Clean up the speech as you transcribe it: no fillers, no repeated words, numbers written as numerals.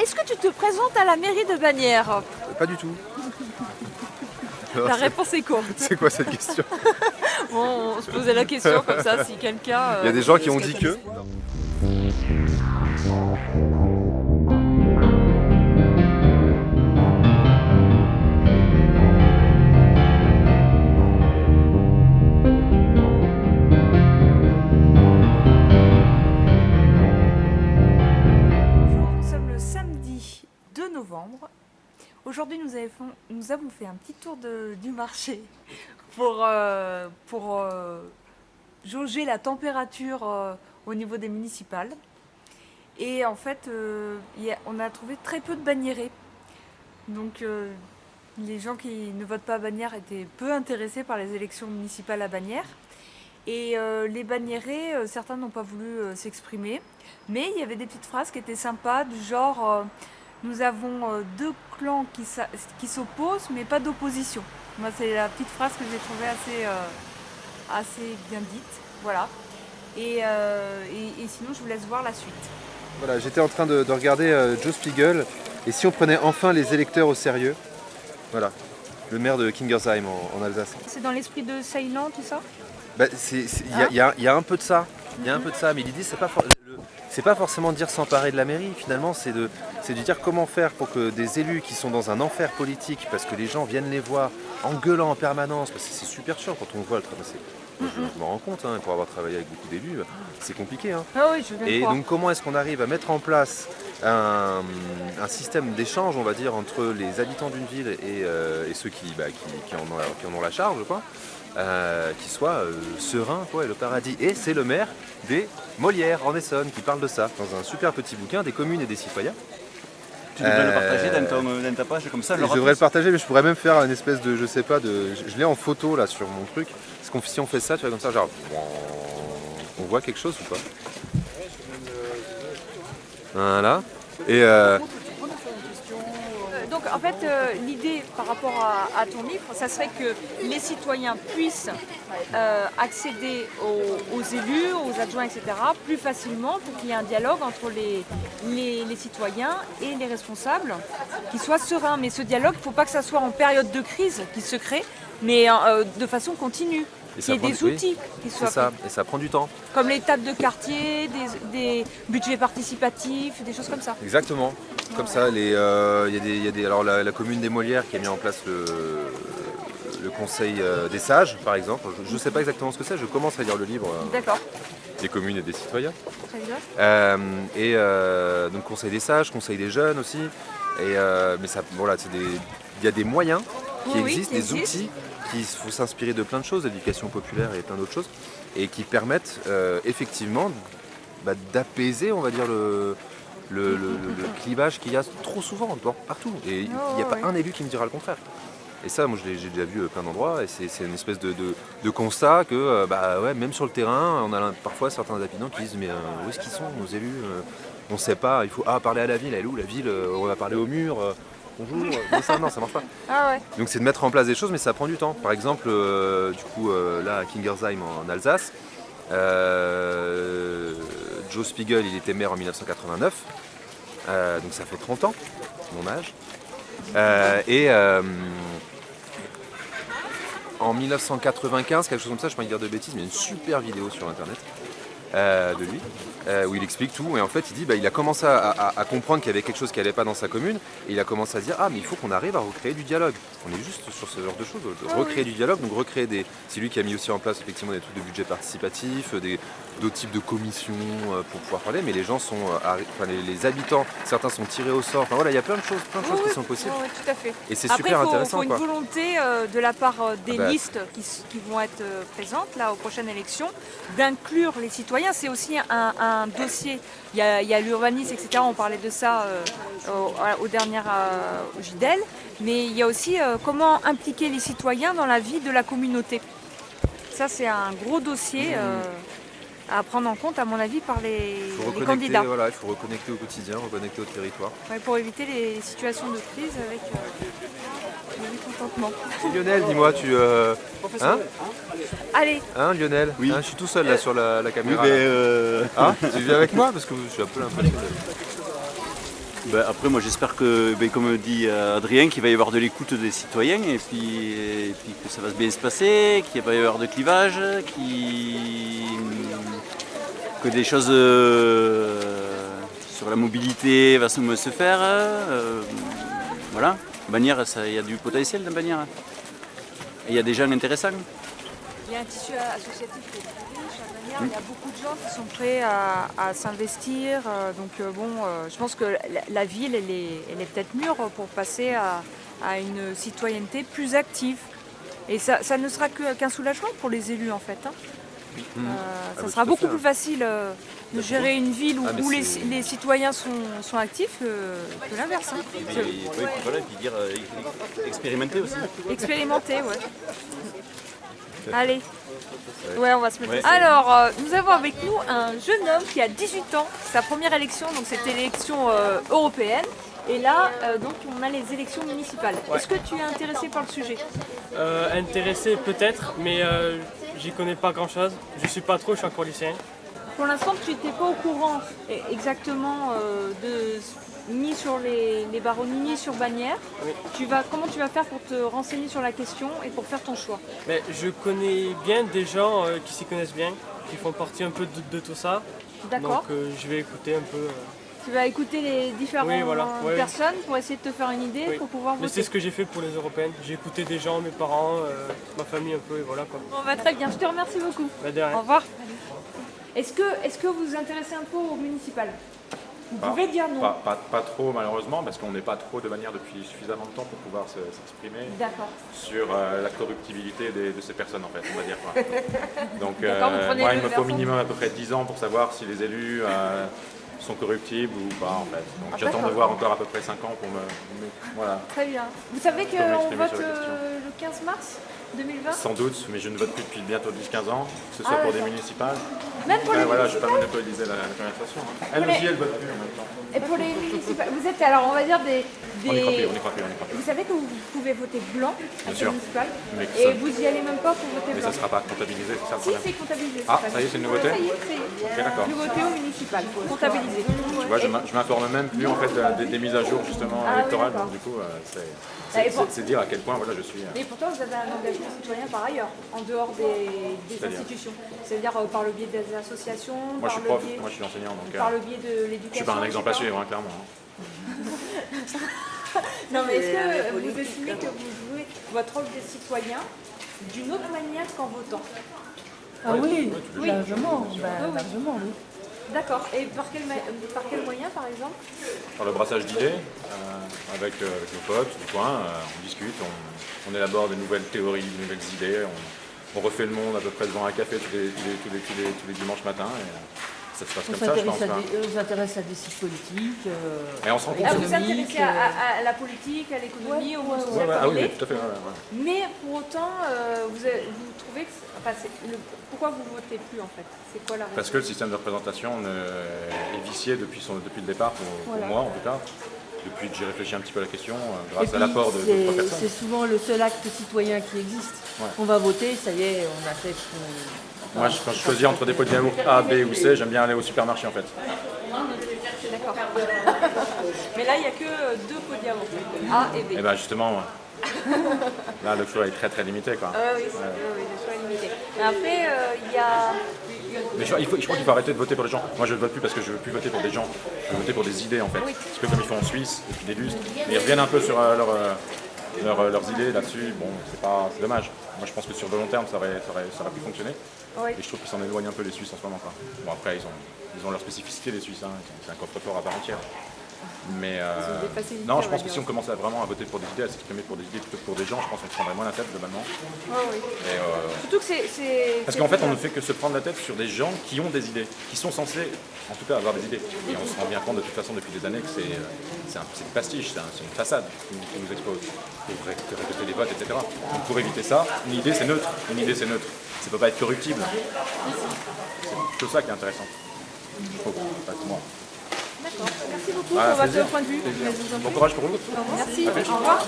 est-ce que tu te présentes à la mairie de Bagnères? Pas du tout. La réponse est courte. C'est quoi cette question? Bon, on se posait la question comme ça, si quelqu'un... Il y a des gens qui ont dit que... Bonjour, nous sommes le samedi 2 novembre. Aujourd'hui, nous avons fait un petit tour du marché pour jauger la température au niveau des municipales. Et en fait, on a trouvé très peu de bagnérés. Donc, les gens qui ne votent pas à Bagnères étaient peu intéressés par les élections municipales à Bagnères. Et les bagnérés, certains n'ont pas voulu s'exprimer. Mais il y avait des petites phrases qui étaient sympas, du genre nous avons deux clans qui s'opposent, mais pas d'opposition. Moi, c'est la petite phrase que j'ai trouvée assez bien dite. Voilà. Et sinon, je vous laisse voir la suite. Voilà, j'étais en train de regarder Joe Spiegel, et si on prenait enfin les électeurs au sérieux, voilà, le maire de Kingersheim en Alsace. C'est dans l'esprit de Ceylan, tout ça? Bah, y a un peu de ça, mais l'idée c'est pas forcément de dire s'emparer de la mairie, finalement c'est de dire comment faire pour que des élus qui sont dans un enfer politique, parce que les gens viennent les voir en gueulant en permanence, parce que c'est super chiant quand on voit le travail. Je m'en rends compte, hein, pour avoir travaillé avec beaucoup d'élus, c'est compliqué. Hein. Ah oui, je viens Et de donc comment est-ce qu'on arrive à mettre en place un système d'échange, on va dire, entre les habitants d'une ville et ceux qui en ont la charge, quoi, qui soit serein, quoi, et le paradis. Et c'est le maire des Molières en Essonne qui parle de ça, dans un super petit bouquin des communes et des citoyens. Tu devrais le partager dans ta page comme ça. Je devrais le partager, mais je pourrais même faire une espèce de, je sais pas, je l'ai en photo là sur mon truc. Si on fait ça, tu vois, comme ça, genre, on voit quelque chose ou pas? Voilà. Et Donc en fait, l'idée par rapport à ton livre, ça serait que les citoyens puissent accéder aux élus, aux adjoints, etc. plus facilement pour qu'il y ait un dialogue entre les citoyens et les responsables qui soit serein. Mais ce dialogue, il ne faut pas que ça soit en période de crise qui se crée, mais de façon continue. Il y ait des outils qui soient c'est ça, et ça prend du temps. comme les tables de quartier, des budgets participatifs, des choses comme ça. Exactement. Comme ça, il y a des alors la commune des Molières qui a mis en place le conseil des sages, par exemple. Je ne sais pas exactement ce que c'est, je commence à lire le livre D'accord, des communes et des citoyens. très bien. Donc conseil des sages, conseil des jeunes aussi. Mais ça, voilà, il y a des moyens qui existent, des outils qui faut s'inspirer de plein de choses, d'éducation populaire et plein d'autres choses, et qui permettent effectivement d'apaiser, on va dire, le clivage qu'il y a trop souvent, partout. Et il n'y a pas un élu qui me dira le contraire. Et ça, moi, j'ai déjà vu plein d'endroits, et c'est une espèce de constat que, même sur le terrain, on a parfois certains habitants qui disent mais où est-ce qu'ils sont, nos élus on ne sait pas, il faut parler à la ville, elle est où la ville, on va parler au mur, bonjour, non, ça marche pas. Ah ouais. Donc c'est de mettre en place des choses, mais ça prend du temps. Par exemple, là à Kingersheim en Alsace, Joe Spiegel, il était maire en 1989, donc ça fait 30 ans, mon âge. En 1995, quelque chose comme ça, je ne peux pas dire de bêtises, mais il y a une super vidéo sur internet de lui, où il explique tout, et en fait il dit il a commencé à comprendre qu'il y avait quelque chose qui n'allait pas dans sa commune, et il a commencé à se dire mais il faut qu'on arrive à recréer du dialogue. On est juste sur ce genre de choses, recréer du dialogue, donc c'est lui qui a mis aussi en place effectivement des trucs de budget participatif, d'autres types de commissions pour pouvoir parler, mais les gens sont, les habitants, certains sont tirés au sort, enfin voilà, il y a plein de choses qui sont possibles. Oui, tout à fait. Et c'est Après, super intéressant. Il faut une volonté de la part des listes qui vont être présentes là aux prochaines élections, d'inclure les citoyens. C'est aussi un dossier. Il y a l'urbanisme, etc. On parlait de ça au dernier JDEL. Mais il y a aussi comment impliquer les citoyens dans la vie de la communauté. Ça, c'est un gros dossier à prendre en compte, à mon avis, par les candidats. Voilà, il faut reconnecter au quotidien, reconnecter au territoire. Ouais, pour éviter les situations de crise avec le mécontentement. Lionel, dis-moi, tu... Hein Allez. Hein, Lionel? Oui. Hein, je suis tout seul là sur la caméra. Oui, Tu viens avec moi? Parce que je suis un peu l'impression de... Après, moi j'espère que, comme dit Adrien, qu'il va y avoir de l'écoute des citoyens et puis que ça va bien se passer, qu'il va y avoir de clivage, que des choses sur la mobilité vont se faire. Voilà. Bagnères, il y a du potentiel dans Bagnères. Et il y a des gens intéressants. Il y a un tissu associatif qui est très riche à Bagnères. Il y a beaucoup de gens qui sont prêts à s'investir. Je pense que la ville, elle est peut-être mûre pour passer à une citoyenneté plus active. Et ça ne sera qu'un soulagement pour les élus, en fait. Ça sera beaucoup plus facile de gérer une ville où les citoyens sont actifs que l'inverse. Voilà, et puis dire expérimenter aussi. Expérimenter, ouais. Allez. Ouais, on va se mettre. Alors, nous avons avec nous un jeune homme qui a 18 ans. Sa première élection, donc c'était l'élection européenne. Et là, donc, on a les élections municipales. Est-ce que tu es intéressé par le sujet? Intéressé peut-être, mais j'y connais pas grand-chose. Je suis pas trop, je suis encore lycéen. Pour l'instant, tu n'étais pas au courant exactement ni sur les baronnies, ni sur Bagnères. Oui. Comment tu vas faire pour te renseigner sur la question et pour faire ton choix? Mais je connais bien des gens qui s'y connaissent bien, qui font partie un peu de tout ça. D'accord. Donc je vais écouter un peu. Tu vas écouter les différentes personnes pour essayer de te faire une idée, pour pouvoir voter. Mais c'est ce que j'ai fait pour les européennes. J'ai écouté des gens, mes parents, ma famille un peu, et voilà quoi. Bon, très bien, je te remercie beaucoup. De rien. Au revoir. Est-ce que vous vous intéressez un peu au municipal? Vous pouvez dire non. Pas trop malheureusement, parce qu'on n'est pas trop de Bagnères depuis suffisamment de temps pour pouvoir s'exprimer sur la corruptibilité de ces personnes, en fait, on va dire. Quoi. Donc moi, il me faut au minimum à peu près 10 ans pour savoir si les élus sont corruptibles ou pas, en fait. Donc j'attends de voir encore à peu près 5 ans pour me voilà. Très bien. Vous savez qu'on vote le 15 mars 2020? Sans doute, mais je ne vote plus depuis bientôt 10-15 ans, que ce soit pour des municipales. Même pour les voilà, je ne vais pas monopoliser la conversation. Hein. Elle aussi, elle vote plus en même temps. Et pour les municipales, vous êtes alors, on va dire des... On n'y croit plus. Vous savez que vous pouvez voter blanc à Bien sûr. municipal, Mais et vous n'y allez même pas pour voter mais blanc. ça ne sera pas comptabilisé, c'est ça le Si, problème. c'est comptabilisé. Ah, ça y est, c'est une nouveauté? Ça y est. Ok, d'accord. Nouveauté au municipal, comptabilisé. Tu vois, je m'informe même plus en fait des mises à jour justement électorales, donc du coup c'est dire à quel point voilà, je suis... Mais pourtant vous avez un engagement citoyen par ailleurs, en dehors des institutions. C'est-à-dire par le biais des associations, Moi je suis prof, moi je suis enseignant, donc par le biais de je l'éducation. suis pas un exemple à suivre, hein, clairement. Hein. Non mais est-ce que vous estimez que vous jouez votre rôle de citoyen d'une autre manière qu'en votant? Ah oui, Oui. largement, Oui. largement, oui. D'accord. Et par quel moyen par exemple? Par le brassage d'idées, avec nos potes du coin, on discute, on élabore de nouvelles théories, de nouvelles idées, on refait le monde à peu près devant un café tous les dimanches matins. Et ça se passe comme ça, je pense. On s'intéresse à des sites politiques. Et on se rend compte. Vous vous intéressez à la politique, à l'économie, au monde social Ah oui, parallèle. tout à fait. Ouais. Mais pour autant, vous trouvez que... pourquoi vous ne votez plus en fait? C'est quoi la raison? Parce que le système de représentation est vicié depuis le départ, pour moi en tout cas. Depuis que j'ai réfléchi un petit peu à la question, grâce à l'apport de d'autres personnes. C'est souvent le seul acte citoyen qui existe. Ouais. On va voter, ça y est, on a fait... Moi, quand je choisis entre des pots de yaourt A, B ou C, j'aime bien aller au supermarché en fait. D'accord. Mais là, il n'y a que 2 pots de yaourt, A et B. Et bien justement, là le choix est très très limité. Quoi. Oui, le choix est limité. Mais après, il y a... Mais je crois qu'il faut arrêter de voter pour les gens. Moi je ne vote plus parce que je ne veux plus voter pour des gens, je veux voter pour des idées en fait. Parce que comme ils font en Suisse depuis des lustres, ils reviennent un peu sur leurs idées là-dessus. Bon, c'est dommage. Moi je pense que sur le long terme ça aurait pu fonctionner. Oui. Et je trouve qu'ils s'en éloignent un peu les Suisses en ce moment. Quoi. Bon après ils ont leur spécificité les Suisses, hein. C'est un coffre-fort à part entière. Mais non, je pense que si on commençait vraiment à voter pour des idées, à s'exprimer pour des idées plutôt que pour des gens, je pense qu'on se prendrait moins la tête globalement. Oui. Et, Surtout que c'est... parce qu'en fait, on ne fait que se prendre la tête sur des gens qui ont des idées, qui sont censés, en tout cas, avoir des idées. Et on se rend bien compte de toute façon depuis des années que c'est un pastiche, c'est une façade qui nous expose pour récolter les votes, etc. Donc pour éviter ça, une idée c'est neutre. Ça ne peut pas être corruptible. C'est plutôt ça qui est intéressant. Je trouve, pour moi. D'accord. Merci beaucoup pour votre point de vue. Bon courage pour vous. Merci. Au revoir.